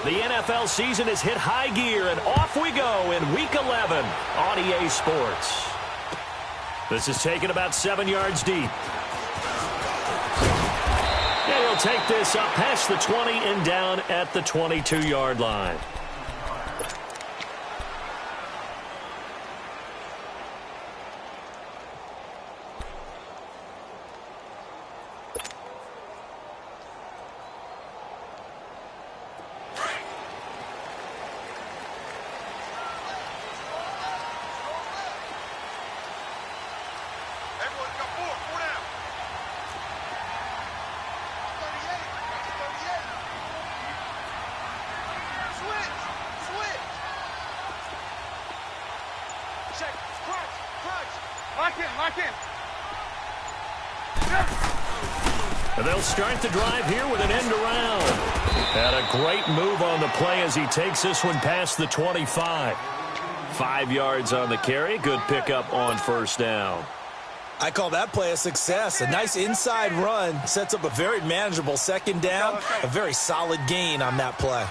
The NFL season has hit high gear, and off we go in Week 11 on EA Sports. This is taken about 7 yards deep. And he'll take this up past the 20 and down at the 22-yard line. And they'll start the drive here with an end around. And a great move on the play as he takes this one past the 25. 5 yards on the carry. Good pickup on first down. I call that play a success. A nice inside run sets up a very manageable second down. A very solid gain on that play.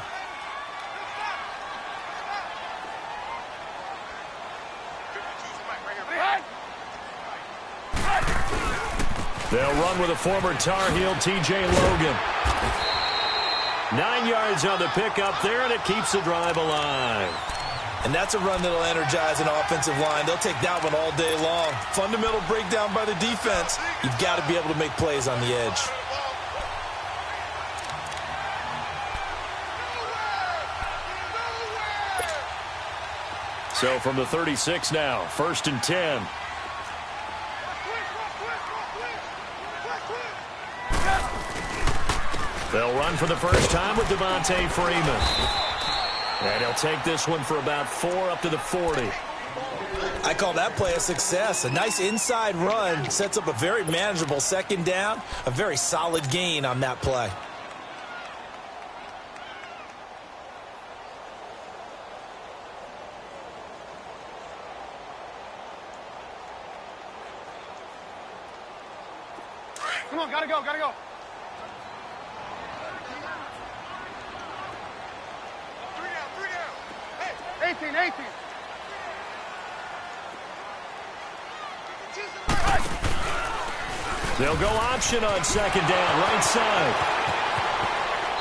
They'll run with a former Tar Heel, T.J. Logan. 9 yards on the pickup there, and it keeps the drive alive. And that's a run that'll energize an offensive line. They'll take that one all day long. Fundamental breakdown by the defense. You've got to be able to make plays on the edge. So from the 36 now, 1st and 10. They'll run for the first time with Devontae Freeman. And he'll take this one for about 4 up to the 40. I call that play a success. A nice inside run sets up a very manageable second down. A very solid gain on that play. Come on, gotta go, gotta go. 18. They'll go option on second down, right side.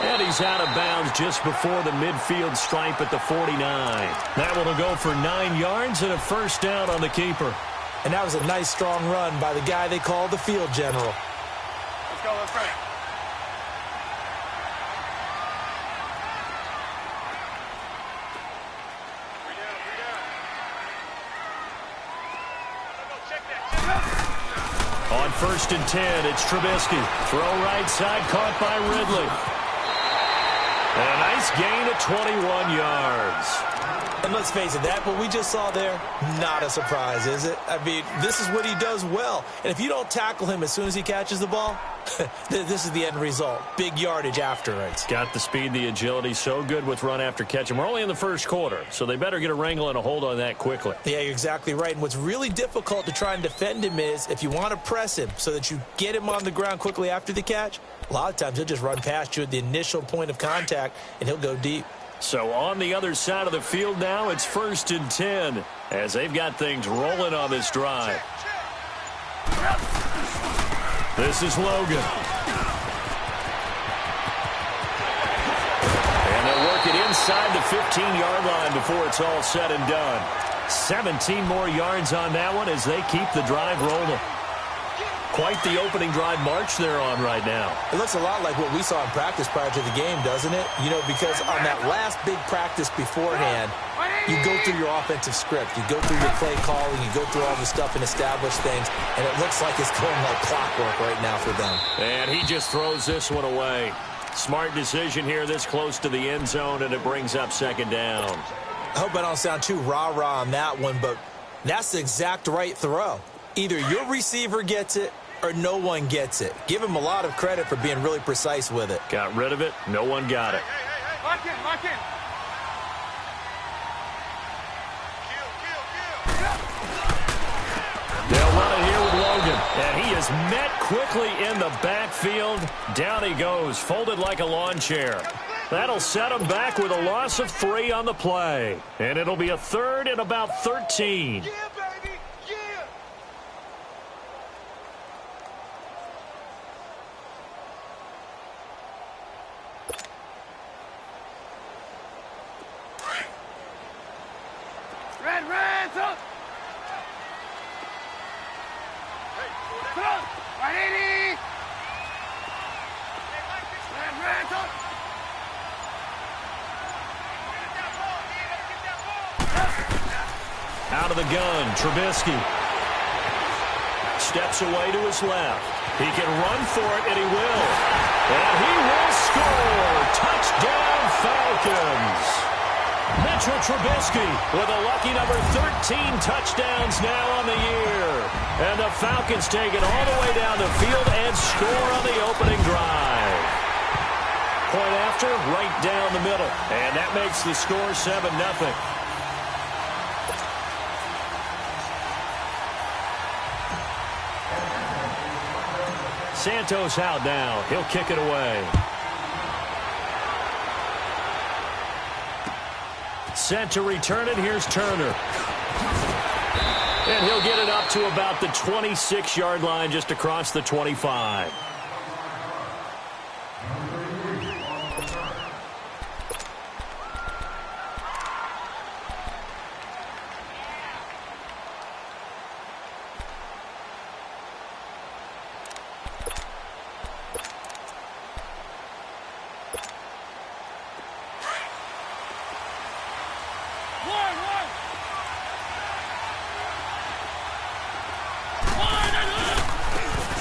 And he's out of bounds just before the midfield stripe at the 49. That one will go for 9 yards and a first down on the keeper. And that was a nice, strong run by the guy they call the field general. Let's go, let's go. On 1st and 10, it's Trubisky. Throw right side, caught by Ridley. And a nice gain of 21 yards. And let's face it, that what we just saw there, not a surprise, is it? I mean, this is what he does well. And if you don't tackle him as soon as he catches the ball, this is the end result. Big yardage afterwards. Got the speed, the agility, so good with run after catch. And we're only in the first quarter, so they better get a wrangle and a hold on that quickly. Yeah, you're exactly right. And what's really difficult to try and defend him is if you want to press him so that you get him on the ground quickly after the catch, a lot of times he'll just run past you at the initial point of contact, and he'll go deep. So on the other side of the field now, it's 1st and 10 as they've got things rolling on this drive. This is Logan. And they'll work it inside the 15-yard line before it's all said and done. 17 more yards on that one as they keep the drive rolling. Quite the opening drive march they're on right now. It looks a lot like what we saw in practice prior to the game, doesn't it? You know, because on that last big practice beforehand, you go through your offensive script. You go through your play calling. You go through all the stuff and establish things. And it looks like it's going like clockwork right now for them. And he just throws this one away. Smart decision here this close to the end zone, and it brings up second down. I hope I don't sound too rah-rah on that one, but that's the exact right throw. Either your receiver gets it or no one gets it. Give him a lot of credit for being really precise with it. Got rid of it. No one got it. Hey. Lock in, lock in. They'll run it here with Logan. And he is met quickly in the backfield. Down he goes, folded like a lawn chair. That'll set them back with a loss of 3 on the play. And it'll be a 3rd and about 13. Yeah, baby. Yeah. Red, up. Come on. Right, 80. Red, up. Out of the gun, Trubisky. Steps away to his left. He can run for it, and he will. And he will score. Touchdown, Falcons. Mitchell Trubisky with a lucky number 13 touchdowns now on the year. And the Falcons take it all the way down the field and score on the opening drive. Point after, right down the middle. And that makes the score 7-0. Santos out now. He'll kick it away. Set to return it. Here's Turner. And he'll get it up to about the 26-yard line, just across the 25.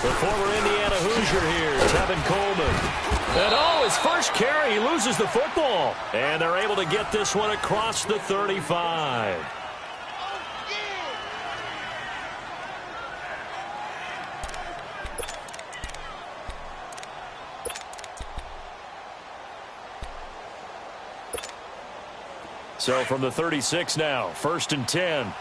The former Indiana Hoosier here, Tevin Coleman. And his first carry, he loses the football. And they're able to get this one across the 35. So from the 36 now, 1st and 10.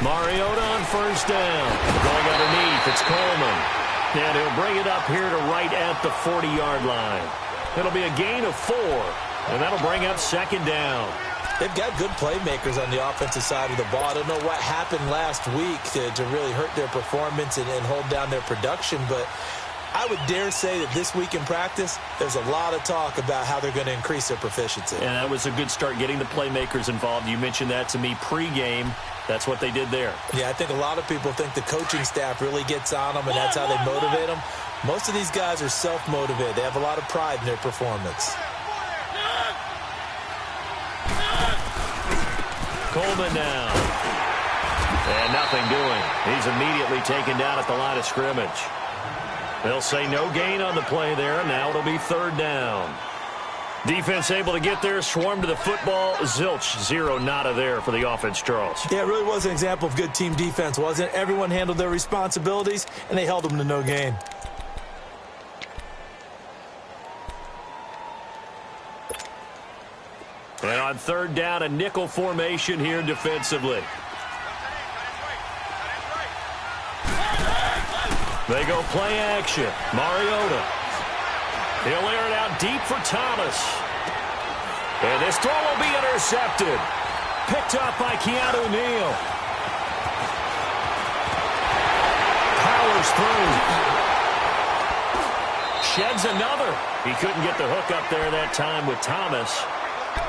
Mariota on 1st down. Going underneath, it's Coleman. And he'll bring it up here to right at the 40-yard line. It'll be a gain of 4, and that'll bring up 2nd down. They've got good playmakers on the offensive side of the ball. I don't know what happened last week to really hurt their performance and hold down their production, but I would dare say that this week in practice, there's a lot of talk about how they're going to increase their proficiency. And that was a good start, getting the playmakers involved. You mentioned that to me pregame. That's what they did there. Yeah, I think a lot of people think the coaching staff really gets on them, and that's how they motivate them. Most of these guys are self-motivated. They have a lot of pride in their performance. Coleman now. And nothing doing. He's immediately taken down at the line of scrimmage. They'll say no gain on the play there. Now it'll be 3rd down. Defense able to get there, swarm to the football. Zilch, 0 nada there for the offense, Charles. Yeah, it really was an example of good team defense, wasn't it? Everyone handled their responsibilities, and they held them to no gain. And on 3rd down, a nickel formation here defensively. They go play action. Mariota. He'll air it out deep for Thomas. And this throw will be intercepted. Picked up by Keanu Neal. Powers through. Sheds another. He couldn't get the hook up there that time with Thomas.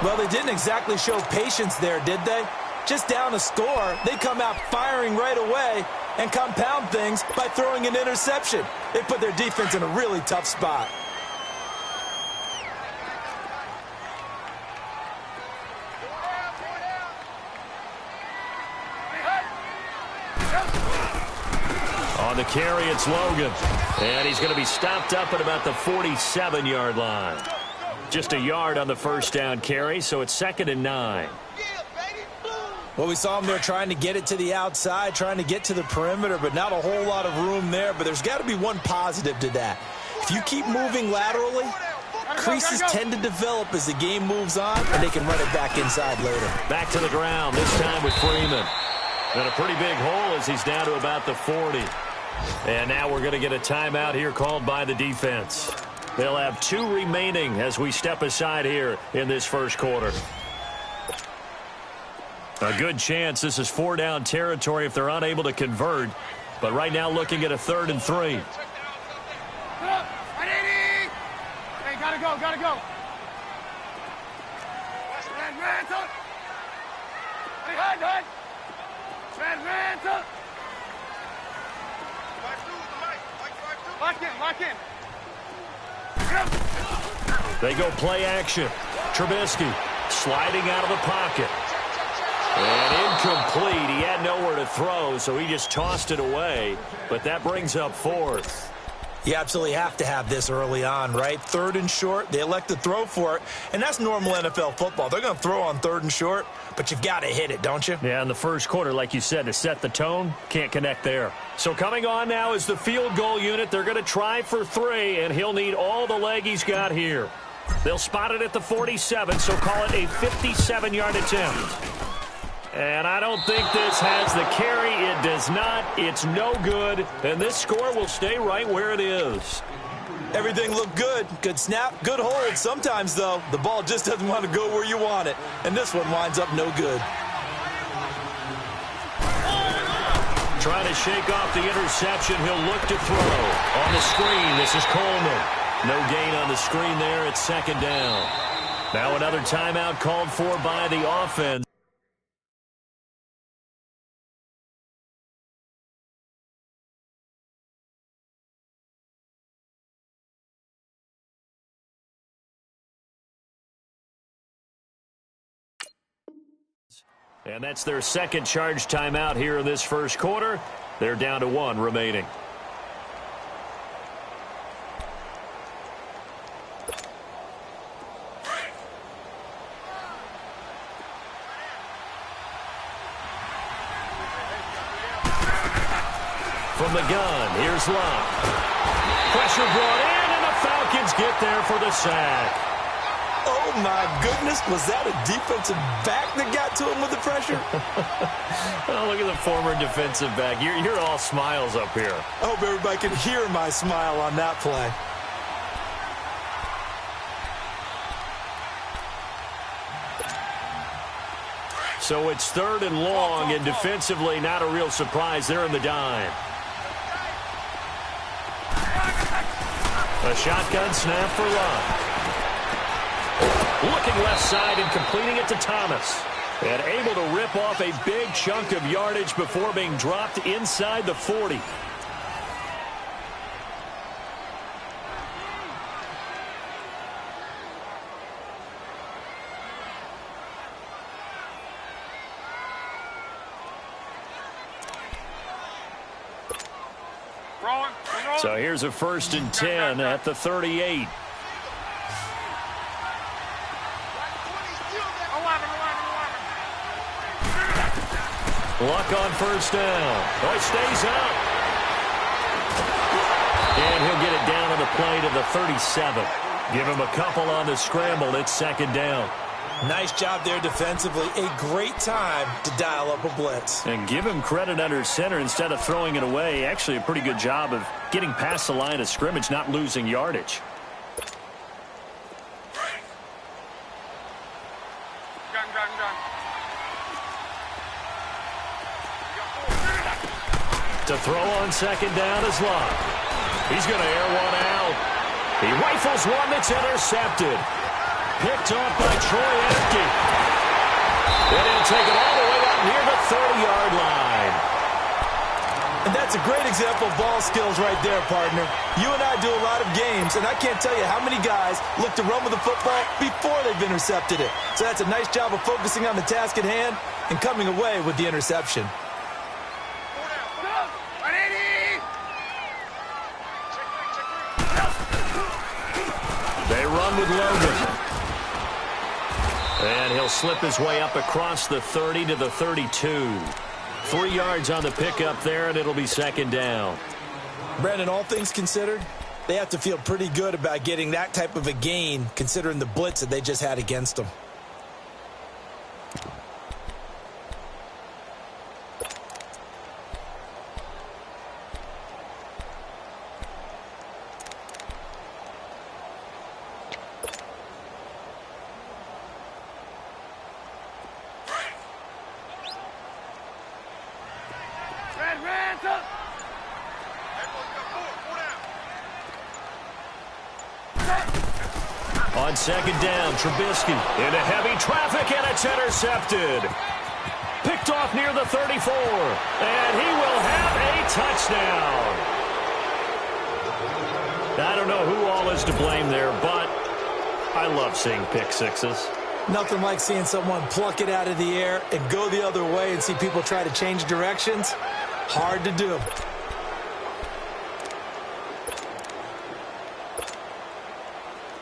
Well, they didn't exactly show patience there, did they? Just down a score, they come out firing right away and compound things by throwing an interception. They put their defense in a really tough spot. On the carry, it's Logan. And he's going to be stopped up at about the 47-yard line. Just a yard on the 1st down carry, so it's 2nd and 9. Well, we saw him there trying to get it to the outside, trying to get to the perimeter, but not a whole lot of room there. But there's got to be one positive to that. If you keep moving laterally, creases tend to develop as the game moves on, and they can run it back inside later. Back to the ground, this time with Freeman. And a pretty big hole as he's down to about the 40. And now we're going to get a timeout here called by the defense. They'll have 2 remaining as we step aside here in this first quarter. A good chance this is 4-down territory if they're unable to convert. But right now looking at a 3rd and 3. Hey, gotta go, gotta go. Lock in. They go play action. Trubisky sliding out of the pocket. And incomplete. He had nowhere to throw, so he just tossed it away. But that brings up 4th. You absolutely have to have this early on, right? 3rd and short, they elect to throw for it, and that's normal NFL football. They're going to throw on 3rd and short, but you've got to hit it, don't you? Yeah, in the first quarter, like you said, to set the tone, can't connect there. So coming on now is the field goal unit. They're going to try for 3, and he'll need all the leg he's got here. They'll spot it at the 47, so call it a 57-yard attempt. And I don't think this has the carry. It does not. It's no good. And this score will stay right where it is. Everything looked good. Good snap, good hold. Sometimes, though, the ball just doesn't want to go where you want it. And this one winds up no good. Trying to shake off the interception. He'll look to throw. On the screen, this is Coleman. No gain on the screen there. It's 2nd down. Now another timeout called for by the offense. And that's their second charge timeout here in this first quarter. They're down to 1 remaining. From the gun, here's Locke. Pressure brought in, and the Falcons get there for the sack. Oh, my goodness. Was that a defensive back that got to him with the pressure? Oh, look at the former defensive back. You're all smiles up here. I hope everybody can hear my smile on that play. So it's 3rd and long, and defensively not a real surprise. They're in the dime. A shotgun snap for Locke. Looking left side and completing it to Thomas. And able to rip off a big chunk of yardage before being dropped inside the 40. So here's a 1st and 10 at the 38. Luck on 1st down. Oh, he stays out. And he'll get it down on the play to the 37. Give him a couple on the scramble. It's 2nd down. Nice job there defensively. A great time to dial up a blitz. And give him credit under center instead of throwing it away. Actually a pretty good job of getting past the line of scrimmage, not losing yardage. To throw on 2nd down is Locke. He's going to air one out. He rifles one that's intercepted. Picked off by Troy Apke. And he'll take it all the way out near the 30-yard line. And that's a great example of ball skills right there, partner. You and I do a lot of games, and I can't tell you how many guys look to run with the football before they've intercepted it. So that's a nice job of focusing on the task at hand and coming away with the interception. They run with Logan. And he'll slip his way up across the 30 to the 32. 3 yards on the pickup there, and it'll be 2nd down. Brandon, all things considered, they have to feel pretty good about getting that type of a gain, considering the blitz that they just had against them. On second down, Trubisky into heavy traffic, and it's intercepted. Picked off near the 34, and he will have a touchdown. I don't know who all is to blame there, but I love seeing pick sixes. Nothing like seeing someone pluck it out of the air and go the other way and see people try to change directions. Hard to do.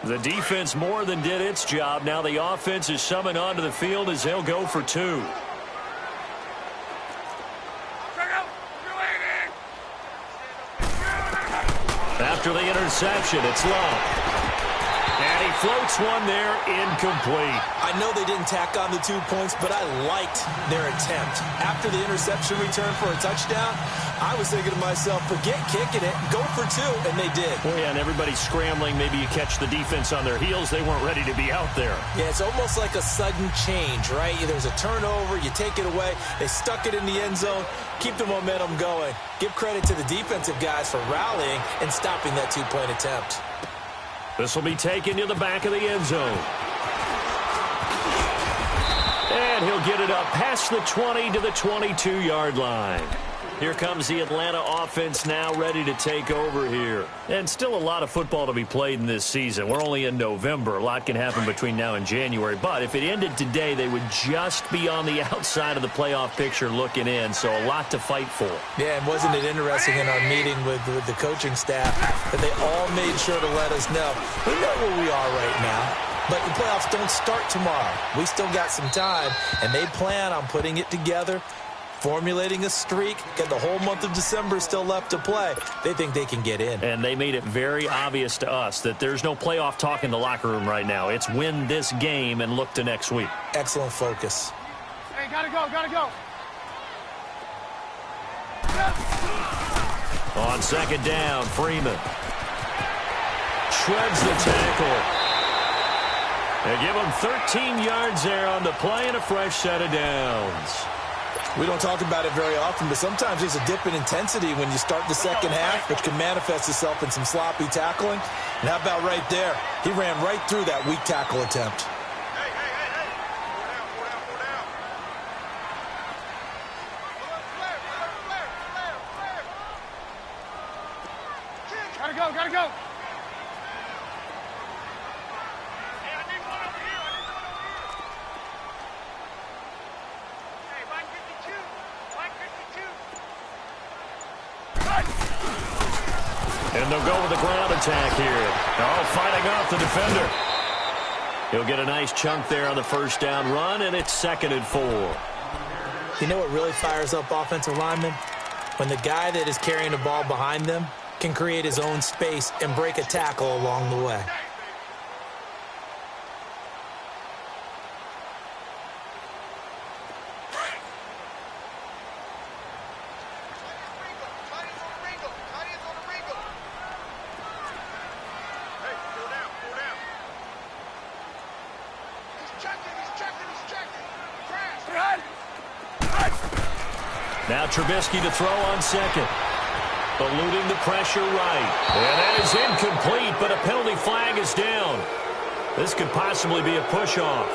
The defense more than did its job. Now the offense is summoned onto the field as they'll go for two. After the interception, it's Love. And he floats one there, incomplete. I know they didn't tack on the 2 points, but I liked their attempt. After the interception return for a touchdown, I was thinking to myself, forget kicking it, go for two, and they did. Well, yeah, and everybody's scrambling. Maybe you catch the defense on their heels. They weren't ready to be out there. Yeah, it's almost like a sudden change, right? There's a turnover, you take it away, they stuck it in the end zone, keep the momentum going. Give credit to the defensive guys for rallying and stopping that 2-point attempt. This will be taken to the back of the end zone. And he'll get it up past the 20 to the 22-yard line. Here comes the Atlanta offense now ready to take over here. And still a lot of football to be played in this season. We're only in November. A lot can happen between now and January. But if it ended today, they would just be on the outside of the playoff picture looking in. So a lot to fight for. Yeah, and wasn't it interesting in our meeting with the coaching staff that they all made sure to let us know, we know where we are right now. But the playoffs don't start tomorrow. We still got some time, and they plan on putting it together, formulating a streak, and the whole month of December still left to play. They think they can get in. And they made it very obvious to us that there's no playoff talk in the locker room right now. It's win this game and look to next week. Excellent focus. Hey, gotta go, gotta go. On second down, Freeman shreds the tackle. They give him 13 yards there on the play and a fresh set of downs. We don't talk about it very often, but sometimes there's a dip in intensity when you start the second half, which can manifest itself in some sloppy tackling. And how about right there? He ran right through that weak tackle attempt. Hey. Four down. Flare. Gotta go. And they'll go with the ground attack here. Oh, fighting off the defender. He'll get a nice chunk there on the first down run, and it's 2nd and 4. You know what really fires up offensive linemen? When the guy that is carrying the ball behind them can create his own space and break a tackle along the way. Now Trubisky to throw on second. Eluding the pressure right. And that is incomplete, but a penalty flag is down. This could possibly be a push-off.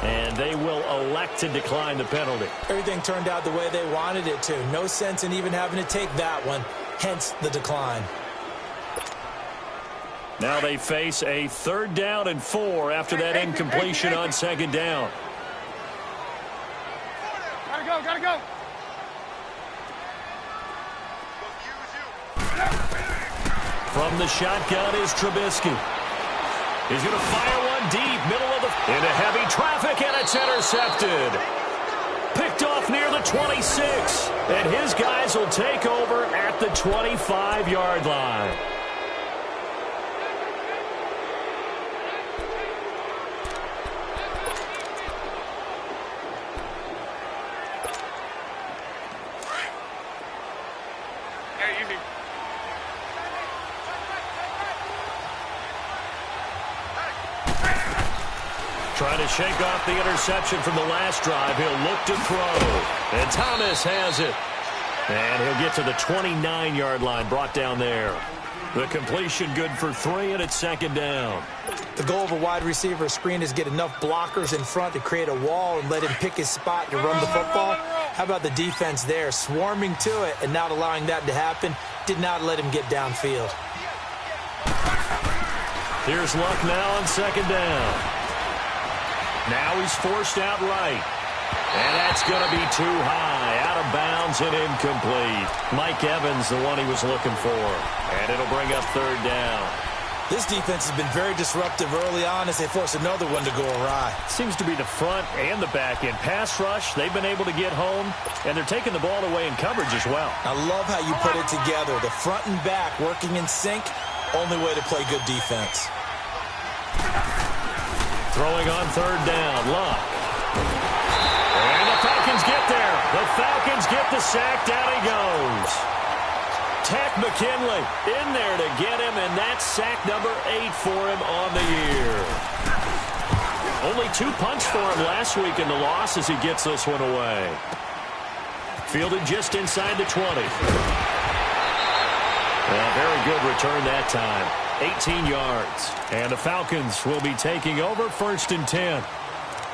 And they will elect to decline the penalty. Everything turned out the way they wanted it to. No sense in even having to take that one, hence the decline. Now they face a 3rd down and 4 after that incompletion on second down. Gotta go. From the shotgun is Trubisky. He's going to fire one deep, middle of the... into heavy traffic, and it's intercepted. Picked off near the 26. And his guys will take over at the 25-yard line. Trying to shake off the interception from the last drive. He'll look to throw. And Thomas has it. And he'll get to the 29-yard line, brought down there. The completion good for 3, and it's second down. The goal of a wide receiver screen is get enough blockers in front to create a wall and let him pick his spot to run the football. How about the defense there, swarming to it and not allowing that to happen? Did not let him get downfield. Here's Luck now on second down. Now he's forced out right. And that's going to be too high. Out of bounds and incomplete. Mike Evans, the one he was looking for. And it'll bring up third down. This defense has been very disruptive early on as they force another one to go awry. Seems to be the front and the back end. Pass rush, they've been able to get home. And they're taking the ball away in coverage as well. I love how you put it together. The front and back working in sync. Only way to play good defense. Throwing on third down, Luck. And the Falcons get there. The Falcons get the sack. Down he goes. Tech McKinley in there to get him, and that's sack number 8 for him on the year. Only 2 punts for him last week in the loss as he gets this one away. Fielded just inside the 20. Very good return that time. 18 yards. And the Falcons will be taking over 1st and 10.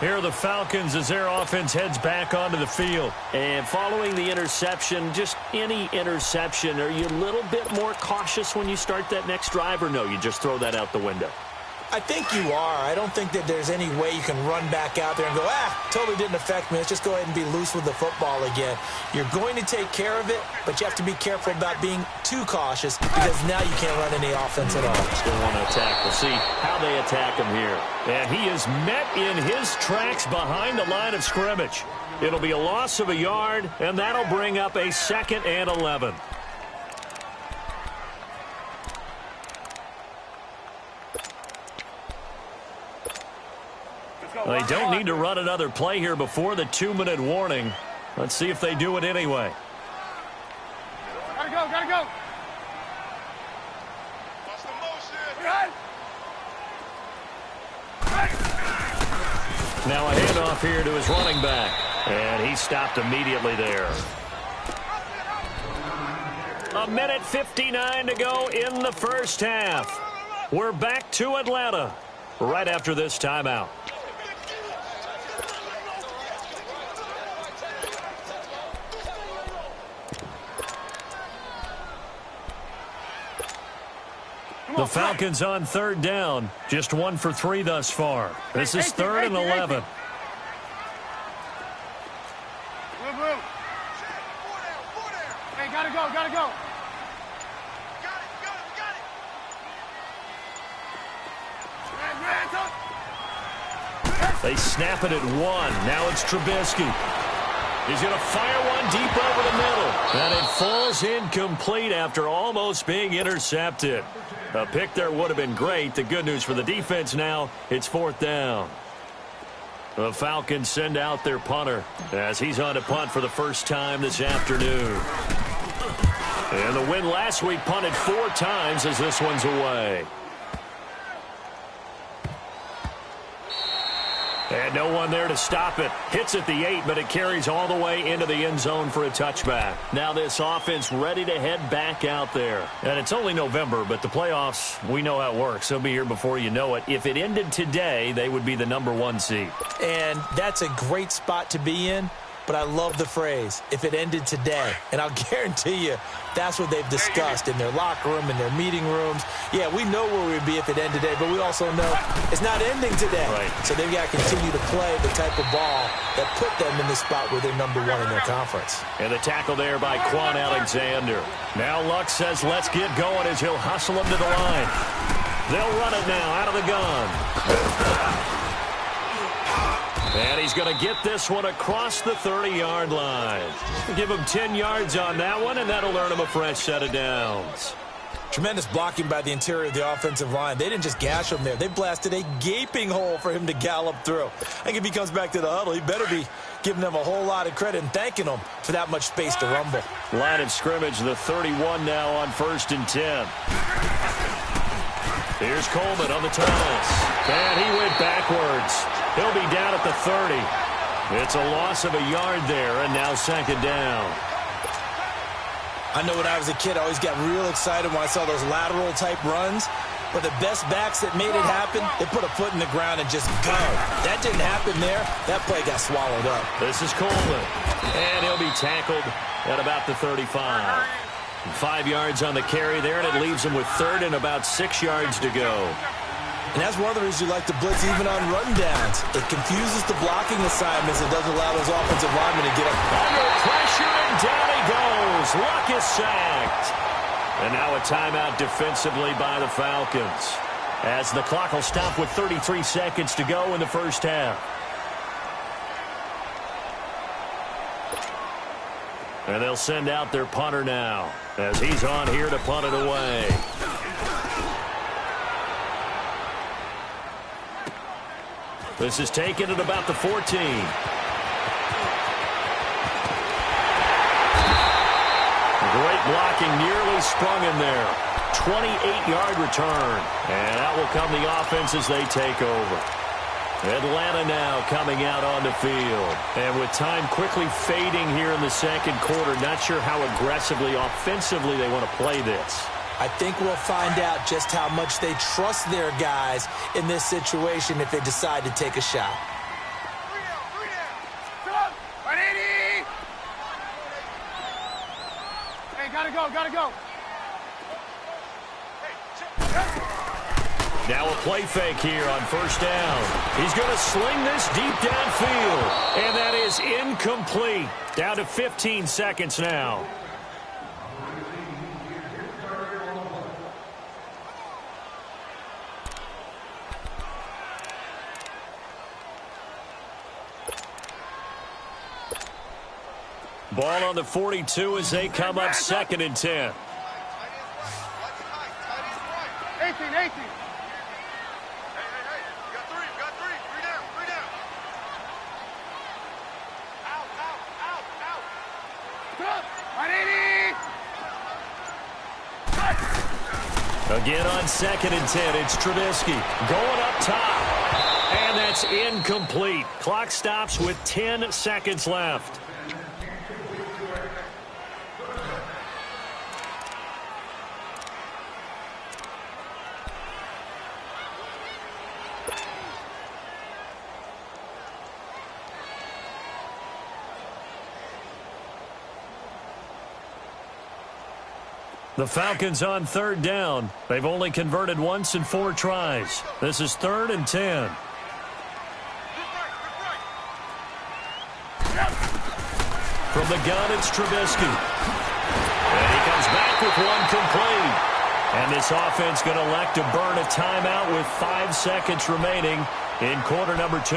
Here are the Falcons as their offense heads back onto the field. And following the interception, just any interception, are you a little bit more cautious when you start that next drive, or no, you just throw that out the window? I think you are. I don't think that there's any way you can run back out there and go, totally didn't affect me. Let's just go ahead and be loose with the football again. You're going to take care of it, but you have to be careful about being too cautious because now you can't run any offense at all. Still want to attack. We'll see how they attack him here. And he is met in his tracks behind the line of scrimmage. It'll be a loss of a yard, and that'll bring up a 2nd and 11. They don't need to run another play here before the 2-minute warning. Let's see if they do it anyway. Gotta go, gotta go. Now a handoff here to his running back. And he stopped immediately there. 1:59 to go in the first half. We're back to Atlanta right after this timeout. The Falcons on third down. Just 1 for 3 thus far. This is 3rd and 11. Hey, gotta go, gotta go. They snap it at 1. Now it's Trubisky. He's going to fire one deep over the middle. And it falls incomplete after almost being intercepted. A pick there would have been great. The good news for the defense now, it's 4th down. The Falcons send out their punter as he's on to punt for the first time this afternoon. And the win last week punted 4 times as this one's away. And no one there to stop it. Hits at the 8, but it carries all the way into the end zone for a touchback. Now this offense ready to head back out there. And it's only November, but the playoffs, we know how it works. They'll be here before you know it. If it ended today, they would be the number 1 seed. And that's a great spot to be in. But I love the phrase, if it ended today. And I'll guarantee you, that's what they've discussed in their locker room, in their meeting rooms. Yeah, we know where we'd be if it ended today, but we also know it's not ending today. Right. So they've got to continue to play the type of ball that put them in the spot where they're number 1 in their conference. And the tackle there by Quan Alexander. Now Luck says, let's get going as he'll hustle him to the line. They'll run it now out of the gun. And he's going to get this one across the 30-yard line. Give him 10 yards on that one, and that'll earn him a fresh set of downs. Tremendous blocking by the interior of the offensive line. They didn't just gash him there. They blasted a gaping hole for him to gallop through. I think if he comes back to the huddle, he better be giving them a whole lot of credit and thanking them for that much space to rumble. Line of scrimmage, the 31 now on 1st and 10. Here's Coleman on the toss. And he went backwards. He'll be down at the 30. It's a loss of a yard there, and now second down. I know when I was a kid, I always got real excited when I saw those lateral-type runs. But the best backs that made it happen, they put a foot in the ground and just go. That didn't happen there. That play got swallowed up. This is Coleman. And he'll be tackled at about the 35. 5 yards on the carry there, and it leaves him with third and about 6 yards to go. And that's one of the reasons you like to blitz even on run downs. It confuses the blocking assignments and doesn't allow those offensive linemen to get up. Under pressure, and down he goes. Luck is sacked. And now a timeout defensively by the Falcons, as the clock will stop with 33 seconds to go in the first half. And they'll send out their punter now, as he's on here to punt it away. This is taken at about the 14. Great blocking, nearly sprung in there. 28-yard return. And out will come the offense as they take over. Atlanta now coming out on the field. And with time quickly fading here in the second quarter, not sure how aggressively, offensively they want to play this. I think we'll find out just how much they trust their guys in this situation if they decide to take a shot. Gotta go. Now a play fake here on first down. He's going to sling this deep downfield. And that is incomplete. Down to 15 seconds now. Ball on the 42 as they come up second and 10. 18. Hey. You got three. Three down. Out. Stop. 180. Again on second and 10, it's Trubisky going up top. And that's incomplete. Clock stops with 10 seconds left. The Falcons on third down. They've only converted once in 4 tries. This is 3rd and 10. From the gun, it's Trubisky. And he comes back with one complete. And this offense going to elect to burn a timeout with 5 seconds remaining in quarter number 2.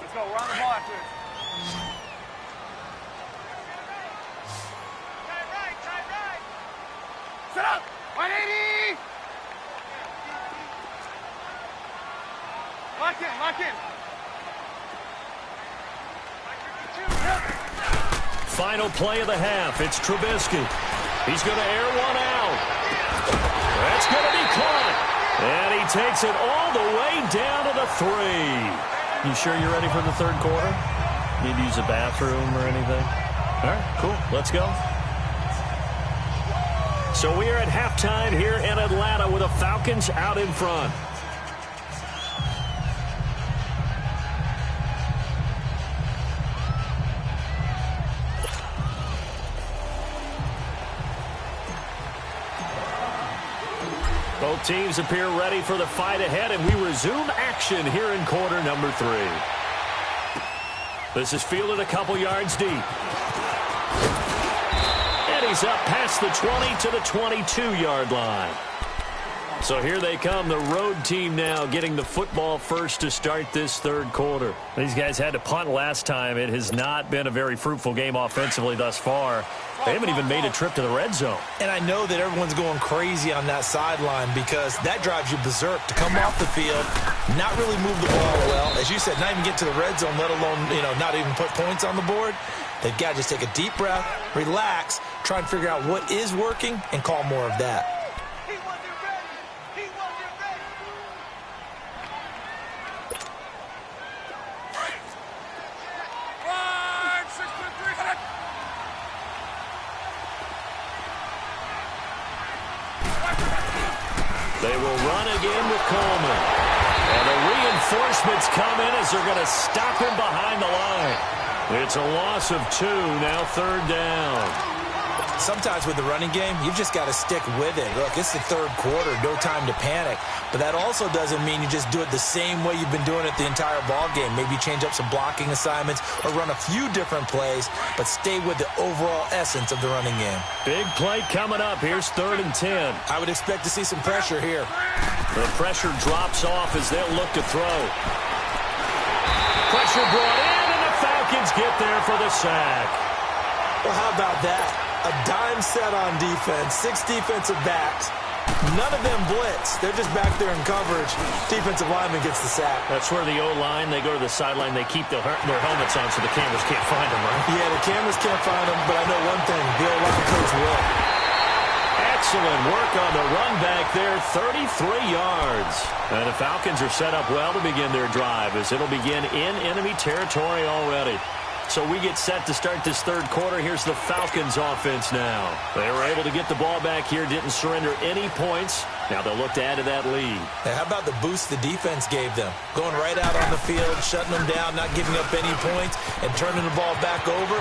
Let's go. We're on the ball after this. Right. Set up. 180. Lock in. Final play of the half. It's Trubisky. He's going to air one out. That's going to be caught. And he takes it all the way down to the 3. You sure you're ready for the third quarter? Need to use a bathroom or anything? All right, cool. Let's go. So we are at halftime here in Atlanta with the Falcons out in front. Both teams appear ready for the fight ahead, and we resume action here in quarter number 3. This is fielded a couple yards deep. And he's up past the 20 to the 22-yard line. So here they come, the road team now getting the football first to start this third quarter. These guys had to punt last time. It has not been a very fruitful game offensively thus far. They haven't even made a trip to the red zone. And I know that everyone's going crazy on that sideline because that drives you berserk to come off the field, not really move the ball well. As you said, not even get to the red zone, let alone, not even put points on the board. They've got to just take a deep breath, relax, try and figure out what is working, and call more of that. He wasn't ready. He wasn't ready. One, 6.3. They will run again with Coleman. And the reinforcements come in as they're going to stop him behind the line. It's a loss of 2, now 3rd down. Sometimes with the running game, you've just got to stick with it. Look, it's the 3rd quarter, no time to panic. But that also doesn't mean you just do it the same way you've been doing it the entire ball game. Maybe change up some blocking assignments or run a few different plays, but stay with the overall essence of the running game. Big play coming up. Here's 3rd and 10. I would expect to see some pressure here. The pressure drops off as they'll look to throw. Pressure brought in, and the Falcons get there for the sack. Well, how about that? A dime set on defense, 6 defensive backs. None of them blitz. They're just back there in coverage. Defensive lineman gets the sack. That's where the O-line, they go to the sideline, they keep their helmets on so the cameras can't find them, right? Yeah, the cameras can't find them, but I know one thing. The O-line coach will. Excellent work on the run back there, 33 yards. And the Falcons are set up well to begin their drive as it'll begin in enemy territory already. So we get set to start this 3rd quarter. Here's the Falcons offense now. They were able to get the ball back here, didn't surrender any points. Now they'll look to add to that lead. Hey, how about the boost the defense gave them? Going right out on the field, shutting them down, not giving up any points, and turning the ball back over.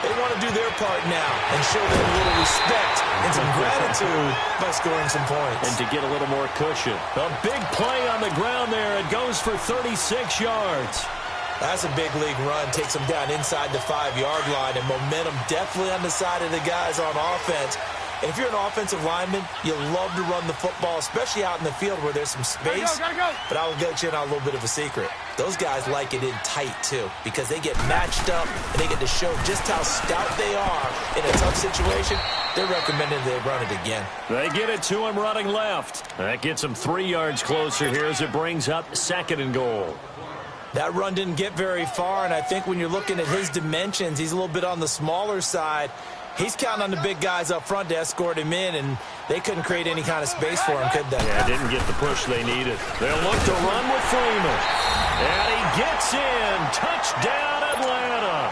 They want to do their part now and show them a little respect and some gratitude by scoring some points. And to get a little more cushion. A big play on the ground there. It goes for 36 yards. That's a big league run. Takes them down inside the 5-yard line, and momentum definitely on the side of the guys on offense. And if you're an offensive lineman, you love to run the football, especially out in the field where there's some space. Gotta go. But I'll get you in on a little bit of a secret. Those guys like it in tight, too, because they get matched up, and they get to show just how stout they are in a tough situation. They're recommending they run it again. They get it to him running left. That gets him 3 yards closer here as it brings up 2nd and goal. That run didn't get very far, and I think when you're looking at his dimensions, he's a little bit on the smaller side. He's counting on the big guys up front to escort him in, and they couldn't create any kind of space for him, could they? Yeah, didn't get the push they needed. They'll look to run with Freeman. And he gets in. Touchdown, Atlanta.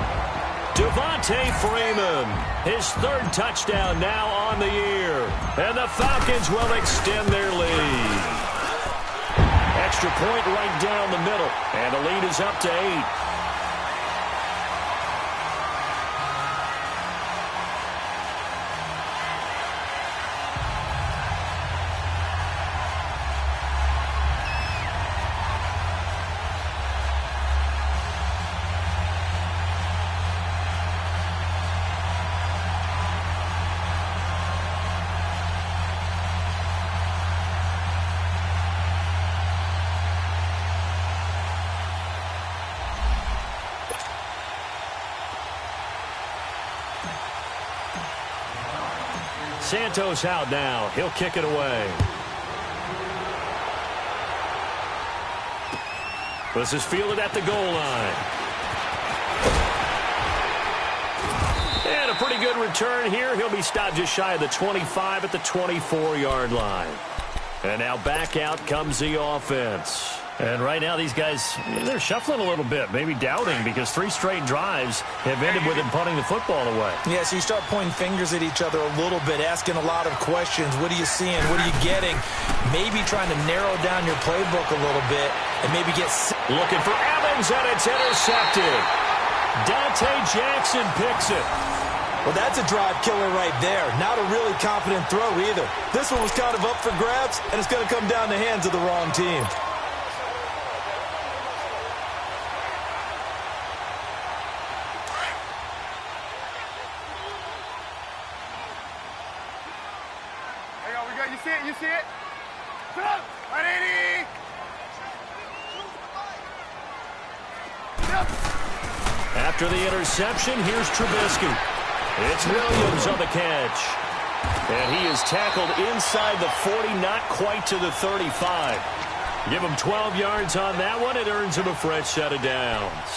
Devontae Freeman, his 3rd touchdown now on the year. And the Falcons will extend their lead. Extra point right down the middle. And the lead is up to 8. Santos out now. He'll kick it away. This is fielded at the goal line. And a pretty good return here. He'll be stopped just shy of the 25 at the 24-yard line. And now back out comes the offense. And right now these guys, they're shuffling a little bit, maybe doubting, because 3 straight drives have ended with him punting the football away. Yeah, so you start pointing fingers at each other a little bit, asking a lot of questions. What are you seeing? What are you getting? Maybe trying to narrow down your playbook a little bit and maybe get... Looking for Evans, and it's intercepted. Dante Jackson picks it. Well, that's a drive killer right there. Not a really confident throw either. This one was kind of up for grabs, and it's going to come down the hands of the wrong team. You see it? Come on, 180. After the interception, here's Trubisky. It's Williams on the catch. And he is tackled inside the 40, not quite to the 35. Give him 12 yards on that one. It earns him a fresh set of downs.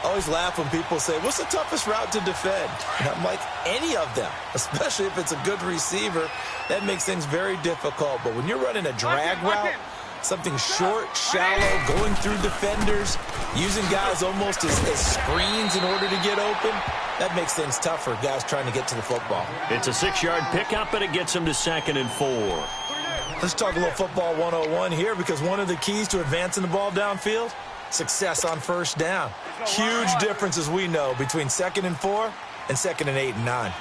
I always laugh when people say, what's the toughest route to defend? And I'm like, any of them, especially if it's a good receiver. That makes things very difficult. But when you're running a drag route, something short, shallow, going through defenders, using guys almost as screens in order to get open, that makes things tough for guys trying to get to the football. It's a 6-yard pickup, and it gets him to 2nd and 4. Let's talk a little football 101 here, because one of the keys to advancing the ball downfield, success on first down. Huge difference, as we know, between 2nd and 4 and 2nd and 8 and 9.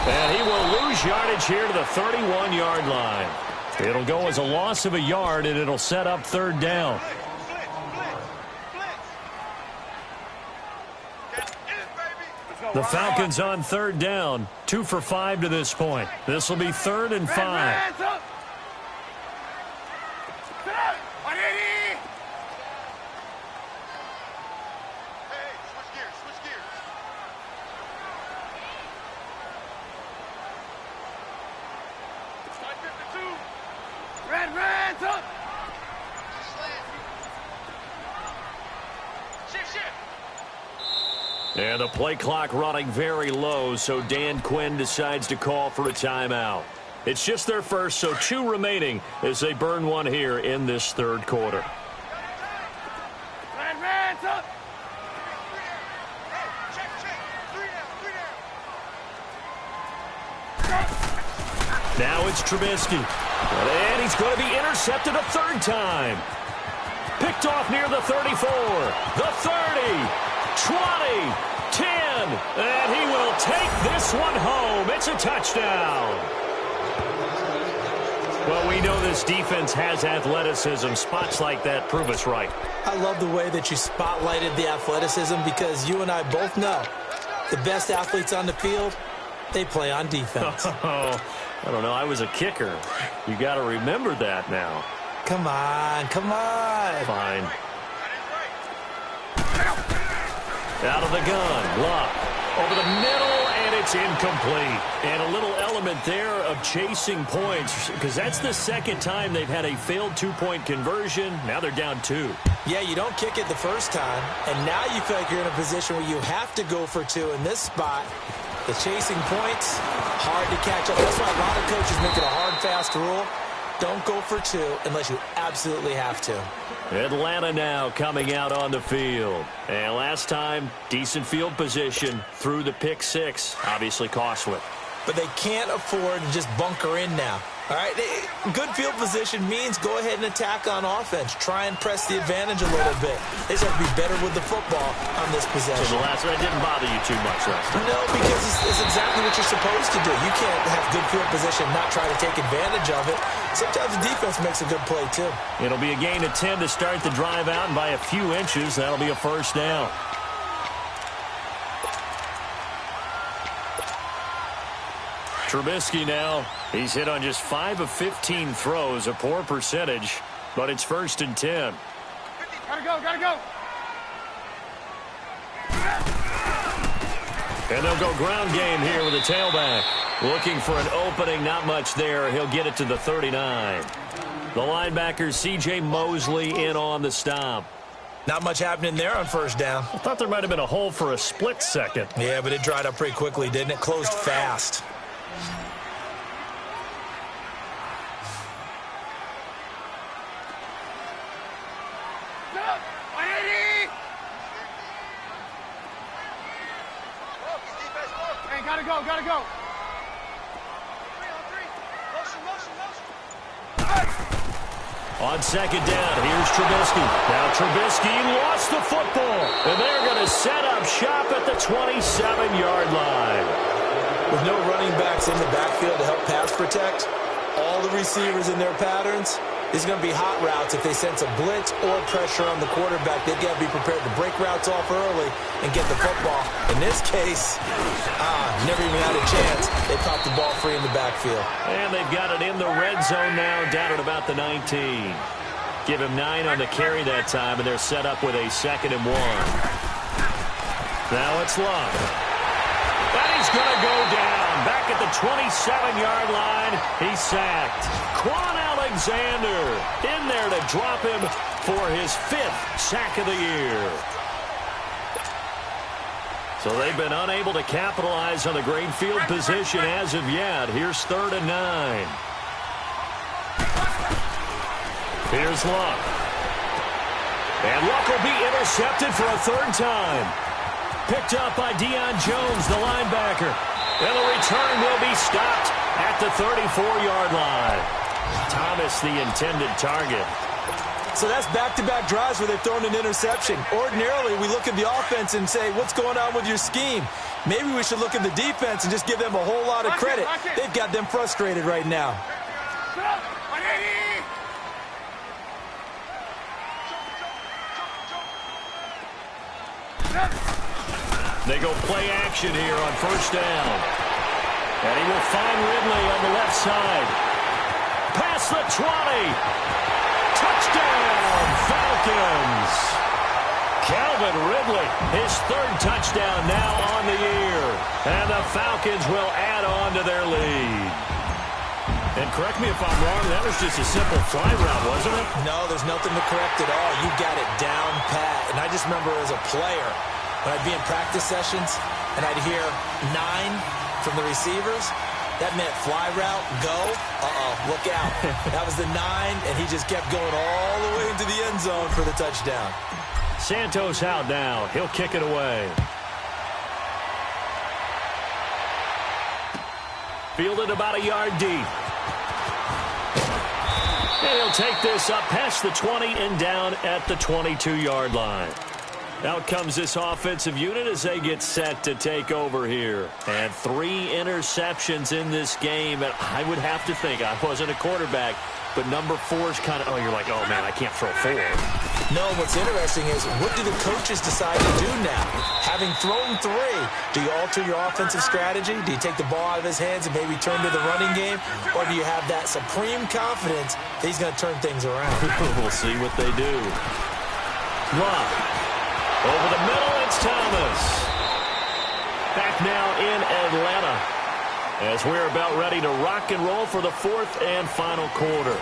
And he will lose yardage here to the 31-yard line. It'll go as a loss of a yard, and it'll set up 3rd down. The Falcons on 3rd down, 2 for 5 to this point. This will be 3rd and 5. And the play clock running very low, so Dan Quinn decides to call for a timeout. It's just their first, so 2 remaining as they burn one here in this 3rd quarter. Now it's Trubisky. And he's going to be intercepted a 3rd time. Picked off near the 34, the 30, 20, 10, and he will take this one home. It's a touchdown. Well, we know this defense has athleticism. Spots like that prove us right. I love the way that you spotlighted the athleticism, because you and I both know the best athletes on the field, they play on defense. I don't know. I was a kicker. You got to remember that now. Come on, come on. Fine. Out of the gun, Luck over the middle, and it's incomplete. And a little element there of chasing points, because that's the 2nd time they've had a failed 2-point conversion. Now they're down 2. Yeah, you don't kick it the first time, and now you feel like you're in a position where you have to go for 2 in this spot. The chasing points, hard to catch up. That's why a lot of coaches make it a hard, fast rule. Don't go for 2 unless you absolutely have to. Atlanta now coming out on the field. And last time, decent field position through the pick 6. Obviously costly. But they can't afford to just bunker in now. All right, good field position means go ahead and attack on offense. Try and press the advantage a little bit. They just have to be better with the football on this possession. So the last one didn't bother you too much last time? No, because it's exactly what you're supposed to do. You can't have good field position and not try to take advantage of it. Sometimes the defense makes a good play, too. It'll be a gain of 10 to start the drive out, and by a few inches, that'll be a 1st down. Trubisky now. He's hit on just 5 of 15 throws, a poor percentage, but it's 1st and 10. Gotta go, gotta go. And they'll go ground game here with a tailback. Looking for an opening, not much there. He'll get it to the 39. The linebacker, C.J. Mosley, in on the stop. Not much happening there on 1st down. I thought there might have been a hole for a split second. Yeah, but it dried up pretty quickly, didn't it? Closed fast. Gotta go, gotta go. On 2nd down, here's Trubisky. Now Trubisky lost the football, and they're going to set up shop at the 27-yard line. With no running backs in the backfield to help pass protect, all the receivers in their patterns, these are going to be hot routes. If they sense a blitz or pressure on the quarterback, they've got to be prepared to break routes off early and get the football. In this case, never even had a chance. They popped the ball free in the backfield. And they've got it in the red zone now, down at about the 19. Give him 9 on the carry that time, and they're set up with a 2nd and 1. Now it's Luck. And he's going to go down. Back at the 27-yard line, he's sacked. Quan Alexander in there to drop him for his 5th sack of the year. So they've been unable to capitalize on the great field position as of yet. Here's 3rd and 9. Here's Luck. And Luck will be intercepted for a 3rd time. Picked up by Deion Jones, the linebacker. And the return will be stopped at the 34-yard line. Thomas, the intended target. So that's back-to-back drives where they've thrown an interception. Ordinarily, we look at the offense and say, what's going on with your scheme? Maybe we should look at the defense and just give them a whole lot of credit. They've got them frustrated right now. They go play action here on 1st down. And he will find Ridley on the left side. Past the 20. Touchdown, Falcons. Calvin Ridley, his 3rd touchdown now on the year. And the Falcons will add on to their lead. And correct me if I'm wrong, that was just a simple fly route, wasn't it? No, there's nothing to correct at all. You got it down pat. And I just remember as a player, when I'd be in practice sessions and I'd hear 9 from the receivers, that meant fly route, go, look out. That was the 9, and he just kept going all the way into the end zone for the touchdown. Santos out now. He'll kick it away. Fielded about a yard deep. And he'll take this up past the 20 and down at the 22-yard line. Out comes this offensive unit as they get set to take over here. And 3 interceptions in this game. And I would have to think, I wasn't a quarterback, but number 4 is kind of, you're like, oh, man, I can't throw 4. No, what's interesting is what do the coaches decide to do now? Having thrown 3, do you alter your offensive strategy? Do you take the ball out of his hands and maybe turn to the running game? Or do you have that supreme confidence that he's going to turn things around? We'll see what they do. Luck. Over the middle, it's Thomas. Back now in Atlanta as we're about ready to rock and roll for the 4th and final quarter.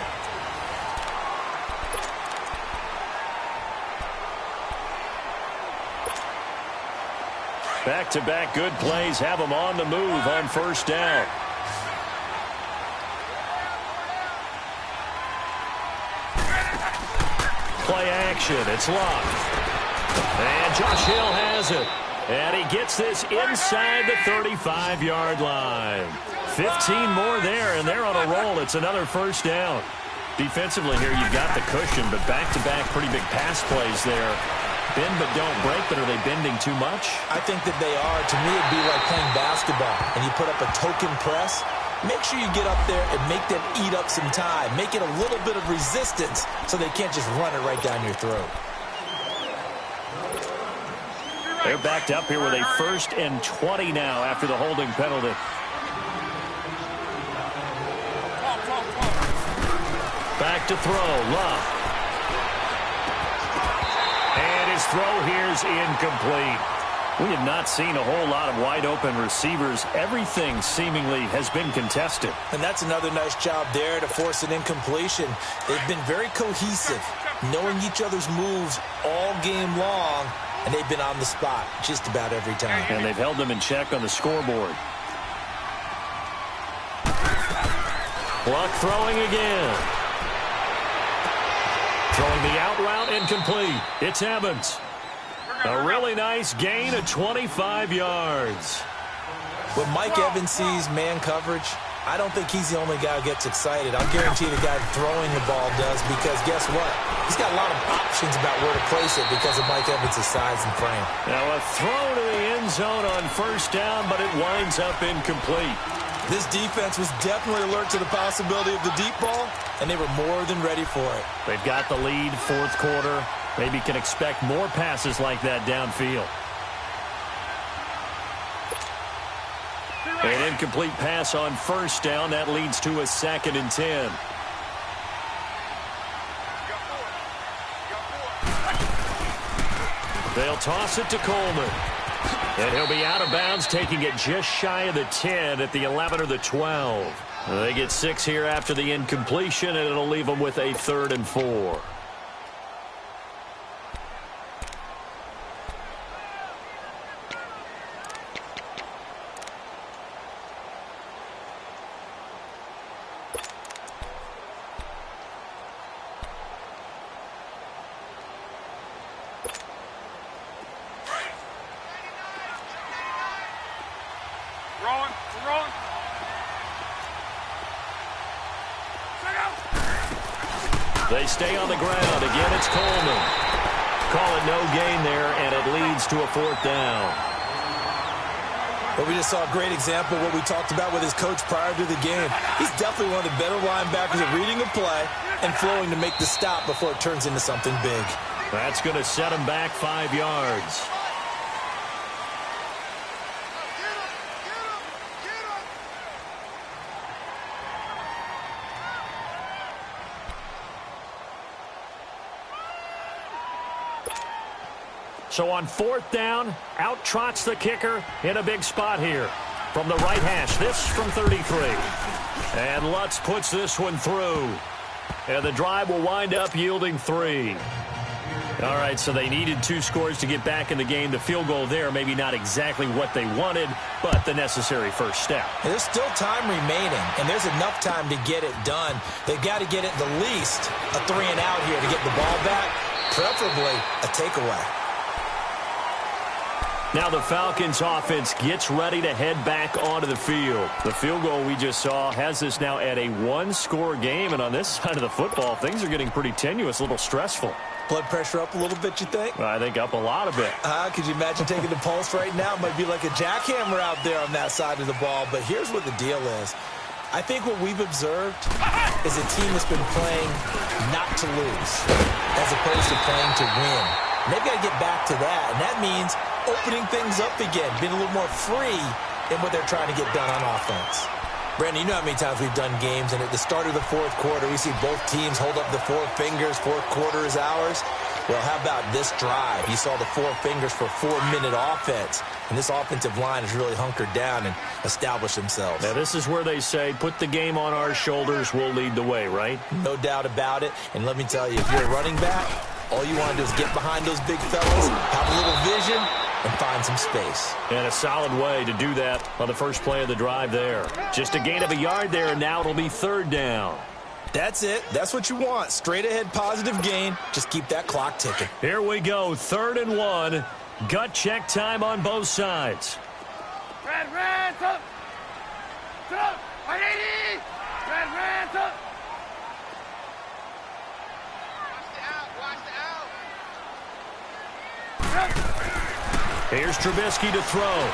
Back-to-back good plays have them on the move on 1st down. Play action, it's Luck. And Josh Hill has it. And he gets this inside the 35-yard line. 15 more there, and they're on a roll. It's another 1st down. Defensively here, you've got the cushion, but back-to-back pretty big pass plays there. Bend but don't break, but are they bending too much? I think that they are. To me, it'd be like playing basketball, and you put up a token press. Make sure you get up there and make them eat up some time. Make it a little bit of resistance so they can't just run it right down your throat. They're backed up here with a 1st and 20 now after the holding penalty. Back to throw, Luck. And his throw here's incomplete. We have not seen a whole lot of wide-open receivers. Everything seemingly has been contested. And that's another nice job there to force an incompletion. They've been very cohesive, knowing each other's moves all game long. And they've been on the spot just about every time. And they've held them in check on the scoreboard. Luck throwing again. Throwing the out route incomplete. It's Evans. A really nice gain of 25 yards. When Mike Evans sees man coverage, I don't think he's the only guy who gets excited. I'll guarantee the guy throwing the ball does, because guess what? He's got a lot of options about where to place it because of Mike Evans' size and frame. Now a throw to the end zone on 1st down, but it winds up incomplete. This defense was definitely alert to the possibility of the deep ball, and they were more than ready for it. They've got the lead, 4th quarter. Maybe can expect more passes like that downfield. An incomplete pass on 1st down. That leads to a 2nd and 10. They'll toss it to Coleman. And he'll be out of bounds, taking it just shy of the 10 at the 11 or the 12. They get 6 here after the incompletion, and it'll leave them with a 3rd and 4. They stay on the ground. Again, it's Coleman. Call it no gain there, and it leads to a 4th down. Well, we just saw a great example of what we talked about with his coach prior to the game. He's definitely one of the better linebackers at reading a play and flowing to make the stop before it turns into something big. That's going to set him back 5 yards. So on 4th down, out trots the kicker in a big spot here. From the right hash, this from 33. And Lutz puts this one through. And the drive will wind up yielding 3. All right, so they needed 2 scores to get back in the game. The field goal there, maybe not exactly what they wanted, but the necessary first step. There's still time remaining, and there's enough time to get it done. They've got to get it the least a 3 and out here to get the ball back, preferably a takeaway. Now the Falcons offense gets ready to head back onto the field. The field goal we just saw has us now at a 1-score game, and on this side of the football, things are getting pretty tenuous, a little stressful. Blood pressure up a little bit, you think? I think up a lot of it. Could you imagine taking the pulse right now? It might be like a jackhammer out there on that side of the ball, but here's what the deal is. I think what we've observed is a team that's been playing not to lose as opposed to playing to win. And they've got to get back to that, and that means opening things up again, being a little more free in what they're trying to get done on offense. Brandon, you know how many times we've done games, and at the start of the 4th quarter, we see both teams hold up the 4 fingers, 4th quarter is ours. Well, how about this drive? You saw the 4 fingers for 4-minute offense, and this offensive line has really hunkered down and established themselves. Now, this is where they say, put the game on our shoulders, we'll lead the way, right? No doubt about it, and let me tell you, if you're a running back, all you want to do is get behind those big fellas, have a little vision, and find some space. And a solid way to do that on the first play of the drive there. Just a gain of a yard there, and now it'll be 3rd down. That's it. That's what you want. Straight ahead positive gain. Just keep that clock ticking. Here we go, 3rd and 1. Gut check time on both sides. Red, up. Up. 180. Red, up. Here's Trubisky to throw.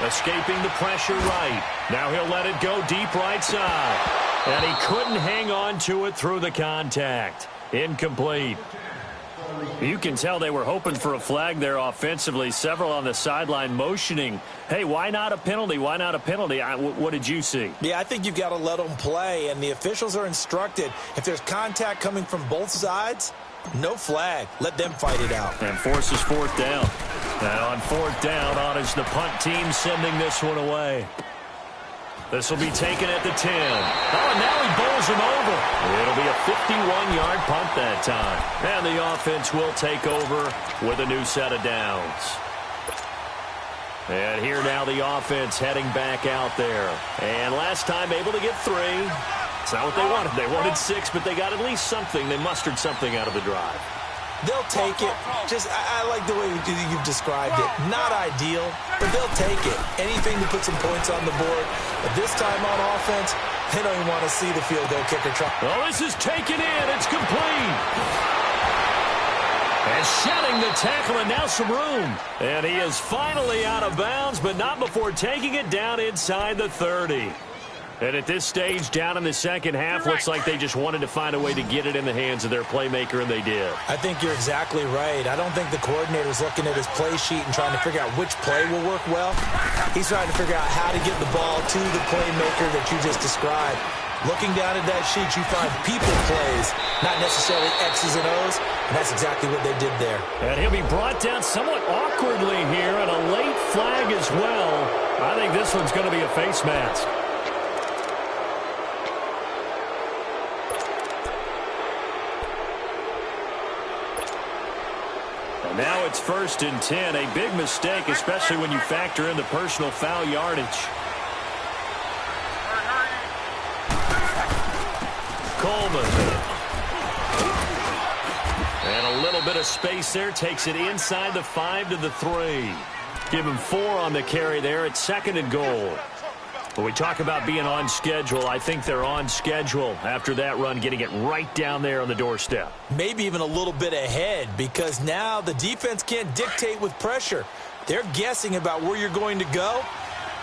Escaping the pressure right. Now he'll let it go deep right side. And he couldn't hang on to it through the contact. Incomplete. You can tell they were hoping for a flag there offensively. Several on the sideline motioning, hey, why not a penalty? Why not a penalty? What did you see? Yeah, I think you've got to let them play, and the officials are instructed. If there's contact coming from both sides, no flag. Let them fight it out. And forces 4th down. And on 4th down, on is the punt team sending this one away. This will be taken at the 10. Oh, and now he bowls him over. It'll be a 51-yard punt that time. And the offense will take over with a new set of downs. And here now the offense heading back out there. And last time able to get 3. It's not what they wanted. They wanted 6, but they got at least something. They mustered something out of the drive. They'll take it. I like the way you've described it. Not ideal, but they'll take it. Anything to put some points on the board. But this time on offense, they don't even want to see the field goal kicker try. Oh, this is taken in. It's complete. And shedding the tackle, and now some room. And he is finally out of bounds, but not before taking it down inside the 30. And at this stage, down in the second half, looks like they just wanted to find a way to get it in the hands of their playmaker, and they did. I think you're exactly right. I don't think the coordinator's looking at his play sheet and trying to figure out which play will work well. He's trying to figure out how to get the ball to the playmaker that you just described. Looking down at that sheet, you find people plays, not necessarily X's and O's, and that's exactly what they did there. And he'll be brought down somewhat awkwardly here, and a late flag as well. I think this one's going to be a face mask. And now it's 1st and 10. A big mistake, especially when you factor in the personal foul yardage. Coleman. And a little bit of space there. Takes it inside the 5 to the 3. Give him 4 on the carry there at 2nd and goal. When we talk about being on schedule, I think they're on schedule after that run, getting it right down there on the doorstep. Maybe even a little bit ahead, because now the defense can't dictate with pressure. They're guessing about where you're going to go.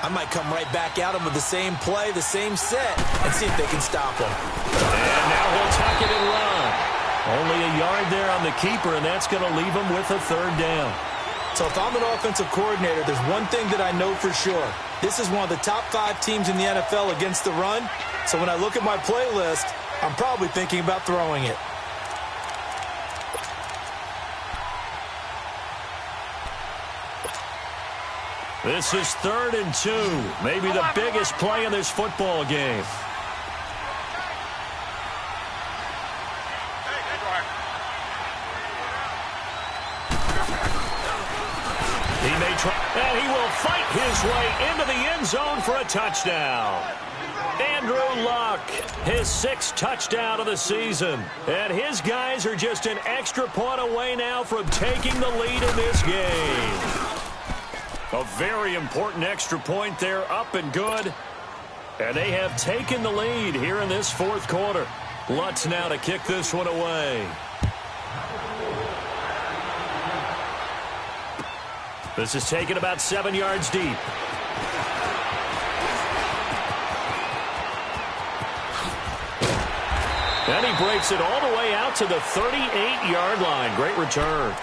I might come right back at them with the same play, the same set, and see if they can stop them. And now he'll tuck it and run. Only a yard there on the keeper, and that's going to leave him with a 3rd down. So if I'm an offensive coordinator, there's one thing that I know for sure. This is one of the top 5 teams in the NFL against the run. So when I look at my playlist, I'm probably thinking about throwing it. This is 3rd and 2. Maybe the biggest play in this football game. He may try, and he will fight his way into the end zone for a touchdown. Andrew Luck, his 6th touchdown of the season. And his guys are just an extra point away now from taking the lead in this game. A very important extra point there, up and good. And they have taken the lead here in this 4th quarter. Lutz now to kick this one away. This is taken about 7 yards deep. And he breaks it all the way out to the 38-yard line. Great return.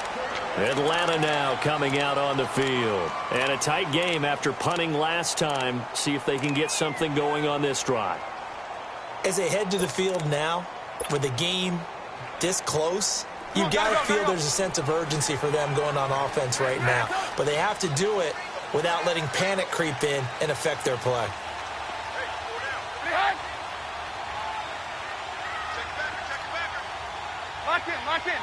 Atlanta now coming out on the field. And a tight game after punting last time. See if they can get something going on this drive. As they head to the field now, with the game this close, you've got to feel there's a sense of urgency for them going on offense right now. But they have to do it without letting panic creep in and affect their play. Lock in.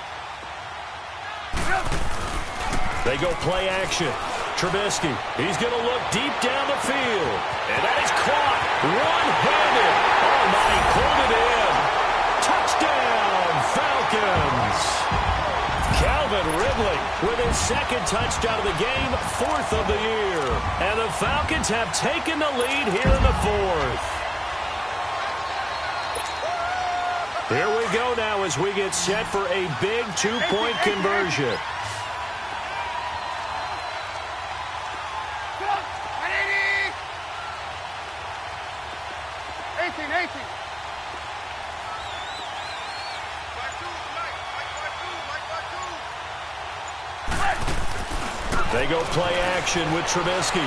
They go play action. Trubisky, he's going to look deep down the field. And that is caught one-handed. Oh, my, he pulled it in. Touchdown, Falcons. Calvin Ridley with his 2nd touchdown of the game, 4th of the year. And the Falcons have taken the lead here in the 4th. Here we go now as we get set for a big 2-point conversion. 18. They go play action with Trubisky.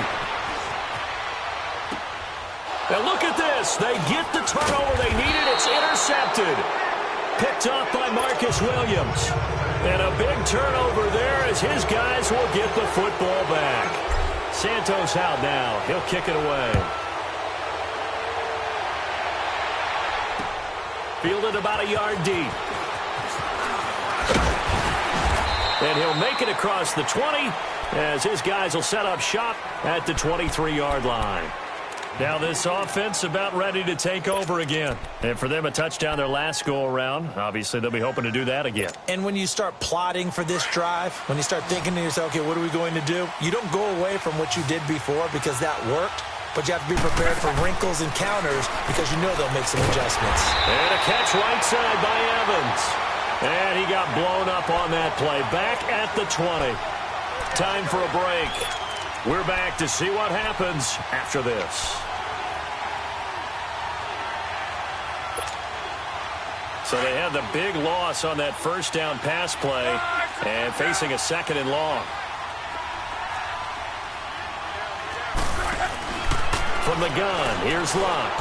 And look at this. They get the turnover they needed. It's intercepted. Picked off by Marcus Williams. And a big turnover there as his guys will get the football back. Santos out now. He'll kick it away. Fielded about a yard deep. And he'll make it across the 20 as his guys will set up shop at the 23-yard line. Now this offense about ready to take over again. And for them, a touchdown their last go-around. Obviously, they'll be hoping to do that again. And when you start plotting for this drive, when you start thinking to yourself, okay, what are we going to do? You don't go away from what you did before because that worked. But you have to be prepared for wrinkles and counters because you know they'll make some adjustments. And a catch right side by Evans. And he got blown up on that play. Back at the 20. Time for a break. We're back to see what happens after this. So they had the big loss on that 1st down pass play and facing a 2nd and long. From the gun, here's Luck.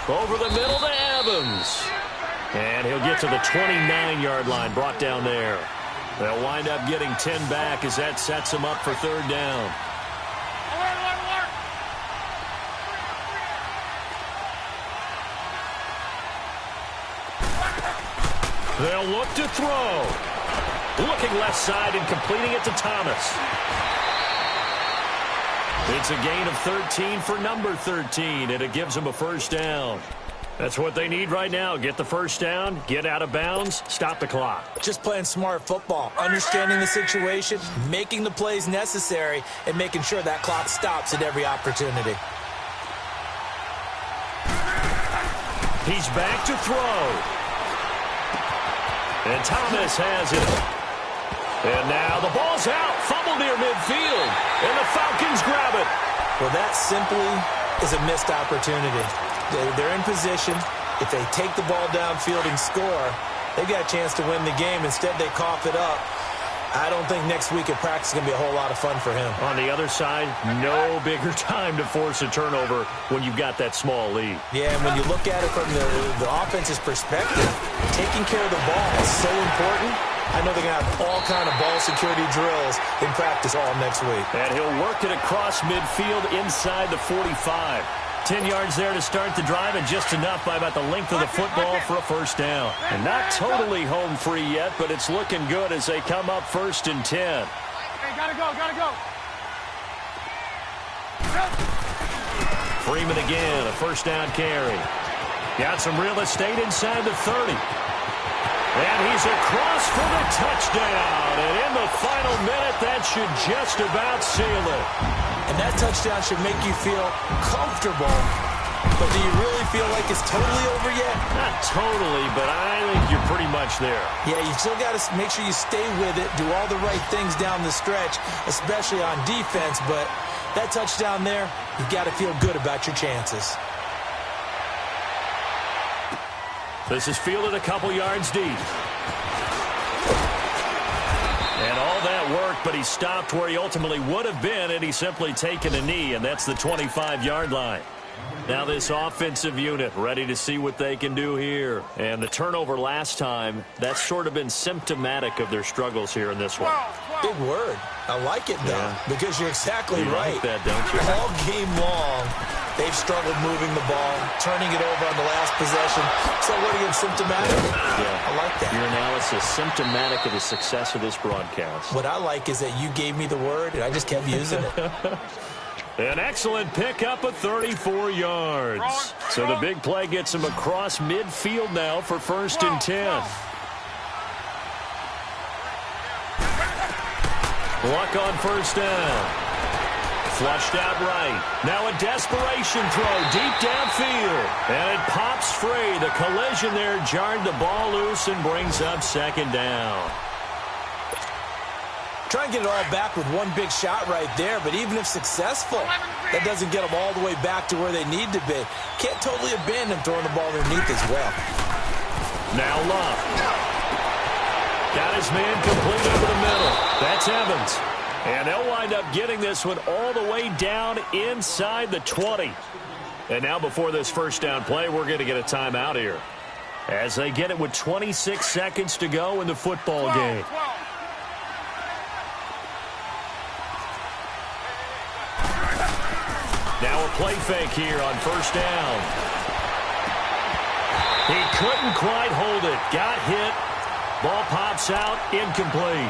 Over the middle to Evans. And he'll get to the 29-yard line, brought down there. They'll wind up getting 10 back as that sets them up for third down. They'll look to throw. Looking left side and completing it to Thomas. It's a gain of 13 for number 13, and it gives them a first down. That's what they need right now. Get the first down, get out of bounds, stop the clock. Just playing smart football, understanding the situation, making the plays necessary, and making sure that clock stops at every opportunity. He's back to throw. And Thomas has it. And now the ball's out. Fumble near midfield. And the Falcons grab it. Well, that simply is a missed opportunity. They're in position. If they take the ball downfield and score, they've got a chance to win the game. Instead, they cough it up. I don't think next week at practice is going to be a whole lot of fun for him. On the other side, no bigger time to force a turnover when you've got that small lead. Yeah, and when you look at it from the offense's perspective, taking care of the ball is so important. I know they're going to have all kind of ball security drills in practice all next week. And he'll work it across midfield inside the 45. 10 yards there to start the drive, and just enough by about the length of the football for a first down. And not totally home free yet, but it's looking good as they come up 1st and 10. Hey, gotta go, gotta go. Freeman again, a first down carry. Got some real estate inside the 30. And he's across for the touchdown. And in the final minute, that should just about seal it. And that touchdown should make you feel comfortable. But do you really feel like it's totally over yet? Not totally, but I think you're pretty much there. Yeah, you still got to make sure you stay with it, do all the right things down the stretch, especially on defense. But that touchdown there, you've got to feel good about your chances. This is fielded a couple yards deep. And all that worked, but he stopped where he ultimately would have been, and he's simply taken a knee, and that's the 25-yard line. Now this offensive unit ready to see what they can do here. And the turnover last time, that's sort of been symptomatic of their struggles here in this one. Big word. I like it, though, because you're exactly right. Like that, don't you? All game long, they've struggled moving the ball, turning it over on the last possession. So what are you, symptomatic? Yeah. I like that. Your analysis, symptomatic of the success of this broadcast. What I like is that you gave me the word, and I just kept using it. An excellent pickup of 34 yards. So the big play gets him across midfield now for 1st and 10. Luck on first down. Flushed out right. Now a desperation throw deep downfield. And it pops free. The collision there jarred the ball loose and brings up 2nd down. Try and get it all back with one big shot right there, but even if successful, that doesn't get them all the way back to where they need to be. Can't totally abandon throwing the ball underneath as well. Now Luck. Got his man complete over the middle. That's Evans. And they'll wind up getting this one all the way down inside the 20. And now before this first down play, we're going to get a timeout here, as they get it with 26 seconds to go in the football game. Now a play fake here on first down. He couldn't quite hold it. Got hit. Ball pops out. Incomplete.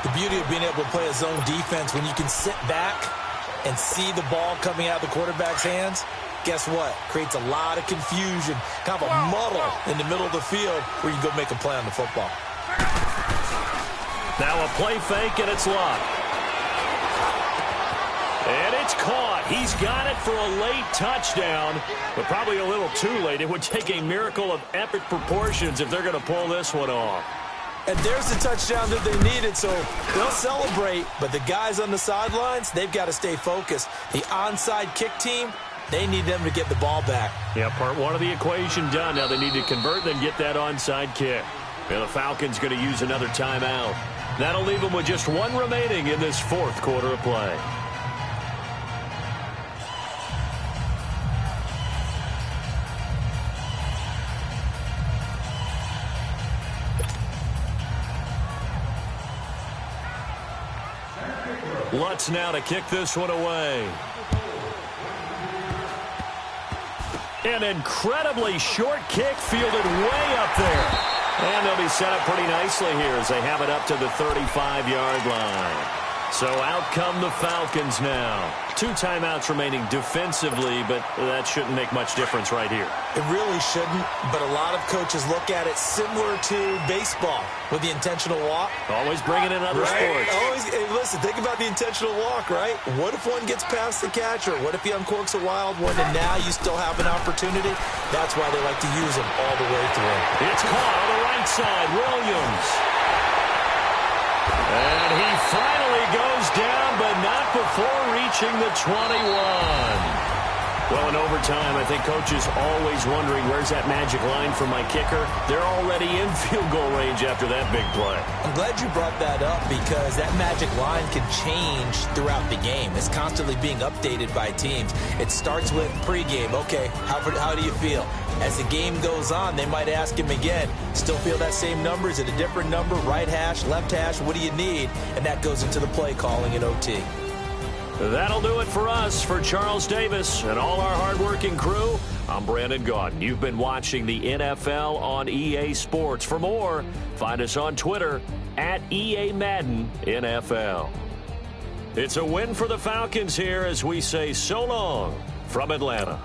The beauty of being able to play a zone defense, when you can sit back and see the ball coming out of the quarterback's hands, guess what? Creates a lot of confusion, kind of a muddle in the middle of the field where you go make a play on the football. Now a play fake, and it's Luck. And it's caught. He's got it for a late touchdown, but probably a little too late. It would take a miracle of epic proportions if they're going to pull this one off. And there's the touchdown that they needed, so they'll celebrate. But the guys on the sidelines, they've got to stay focused. The onside kick team, they need them to get the ball back. Yeah, part one of the equation done. Now they need to convert, then get that onside kick. And the Falcons going to use another timeout. That'll leave them with just one remaining in this 4th quarter of play. Lutz now to kick this one away. An incredibly short kick fielded way up there. And they'll be set up pretty nicely here as they have it up to the 35-yard line. So out come the Falcons now. 2 timeouts remaining defensively, but that shouldn't make much difference right here. It really shouldn't, but a lot of coaches look at it similar to baseball with the intentional walk. Always bringing in other sports. Hey, listen, think about the intentional walk, right? What if one gets past the catcher? What if he uncorks a wild one and now you still have an opportunity? That's why they like to use them all the way through. It's caught on the right side, Williams. And he finally goes down, but not before reaching the 21. Well, in overtime, I think coaches always wondering, where's that magic line for my kicker? They're already in field goal range after that big play. I'm glad you brought that up because that magic line can change throughout the game. It's constantly being updated by teams. It starts with pregame. Okay, how do you feel? As the game goes on, they might ask him again, still feel that same number? Is it a different number? Right hash, left hash, what do you need? And that goes into the play calling in OT. That'll do it for us. For Charles Davis and all our hardworking crew, I'm Brandon Gaudin. You've been watching the NFL on EA Sports. For more, find us on Twitter at EA Madden NFL. It's a win for the Falcons here as we say so long from Atlanta.